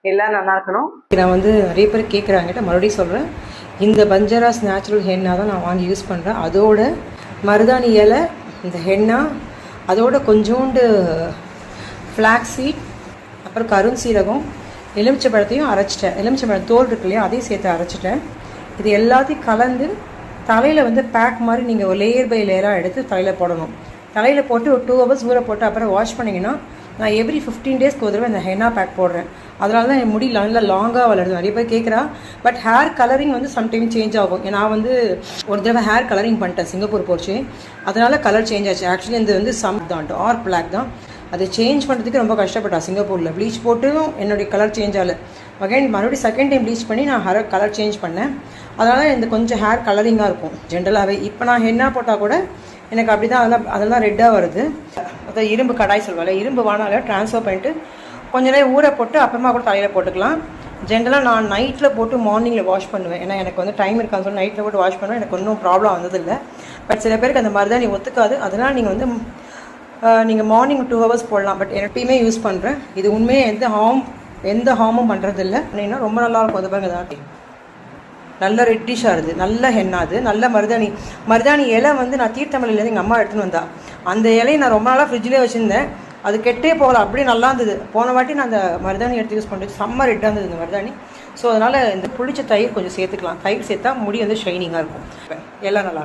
எல்லாம் நல்லா இருக்கணும். நான் வந்து நிறைய பேர் கேட்குறாங்கிட்ட மறுபடியும் சொல்கிறேன், இந்த பஞ்சராஸ் நேச்சுரல் ஹென்னா தான் நான் வாங்கி யூஸ் பண்ணுறேன். அதோட மருதாணி இலை, இந்த ஹென்னா, அதோட கொஞ்சோண்டு ஃப்ளாக்ஸ் சீட், அப்புறம் கருஞ்சீரகம், எலுமிச்சை பழத்தையும் அரைச்சிட்டேன். எலுமிச்சை பழம் தோல் இருக்கு இல்லையா, அதையும் சேர்த்து அரைச்சிட்டேன். இது எல்லாத்தையும் கலந்து தலையில் வந்து பேக் மாதிரி நீங்கள் ஒரு லேயர் பை லேயராக எடுத்து தலையில் போடணும். தலையில் போட்டு ஒரு 2 hours ஊற போட்டு அப்புறம் வாஷ் பண்ணிங்கன்னா, நான் எவ்ரி 15 daysக்கு ஒரு தடவை இந்த ஹென்னா பேக் போடுறேன். அதனால தான் என் முடி நல்லா லாங்காக வளருது. நிறைய பேர் கேட்குறா. பட் ஹேர் கலரிங் வந்து சம்டைம் சேஞ்ச் ஆகும். நான் வந்து ஒரு தடவை ஹேர் கலரிங் பண்ணிட்டேன் சிங்கப்பூர் போச்சு. அதனால் கலர் சேஞ்ச் ஆச்சு. ஆக்சுவலி இது வந்து சம் தான், டார்க் பிளாக் தான். அது சேஞ்ச் பண்ணுறதுக்கு ரொம்ப கஷ்டப்பட்டா சிங்கப்பூரில். ப்ளீச் போட்டும் என்னுடைய கலர் சேஞ்ச் ஆகலை. அகைன் மறுபடியும் செகண்ட் டைம் ப்ளீச் பண்ணி நான் ஹேர் கலர் சேஞ்ச் பண்ணேன். அதனால் இந்த கொஞ்சம் ஹேர் கலரிங்காக இருக்கும் ஜென்ரலாகவே. இப்போ நான் ஹென்னா போட்டால் கூட எனக்கு அப்படி தான் அதெல்லாம் ரெட்டாக வருது. அதான் இரும்பு கடாய் சொல்வாங்க, இரும்பு வானால ட்ரான்ஸ்ஃபர் பண்ணிட்டு கொஞ்ச நேரம் ஊற போட்டு அப்புறமா கூட தலையில் போட்டுக்கலாம். ஜென்ரலாக நான் நைட்டில் போட்டு மார்னிங்கில் வாஷ் பண்ணுவேன். ஏன்னா எனக்கு வந்து டைம் இருக்கான்னு சொல்லி நைட்டில் போட்டு வாஷ் பண்ணுவேன். எனக்கு ஒன்றும் ப்ராப்ளம் வந்ததில்லை. பட் சில பேருக்கு அந்த மாதிரி தான் நீ ஒத்துக்காது. அதனால் நீங்கள் வந்து நீங்கள் மார்னிங் 2 hours போடலாம். பட் எப்பயுமே யூஸ் பண்ணுறேன். இது உண்மையே எந்த ஹார்மும் பண்ணுறதில்லை. அப்படின்னா ரொம்ப நல்லாயிருக்கும். அது பாருங்க, தான் நல்ல ரெட்டிஷாக இருக்குது. நல்ல ஹென்னாது, நல்ல மருதாணி இலை வந்து நான் தீர்த்தமலையிலேருந்து எங்கள் அம்மா எடுத்துன்னு வந்தா. அந்த இலையை நான் ரொம்ப நாளாக ஃப்ரிட்ஜிலே வச்சுருந்தேன். அது கெட்டே போகல, அப்படியே நல்லா இருந்தது. போன வாட்டி நான் அந்த மருதாணி எடுத்து யூஸ் பண்ணுறது செம்ம ரெட்டாக இருந்தது இந்த மருதாணி. ஸோ அதனால் இந்த புளிச்ச தயிர் கொஞ்சம் சேர்த்துக்கலாம். தயிர் சேர்த்தா முடி வந்து ஷைனிங்காக இருக்கும். எல்லாம் நல்லாயிருக்கும்.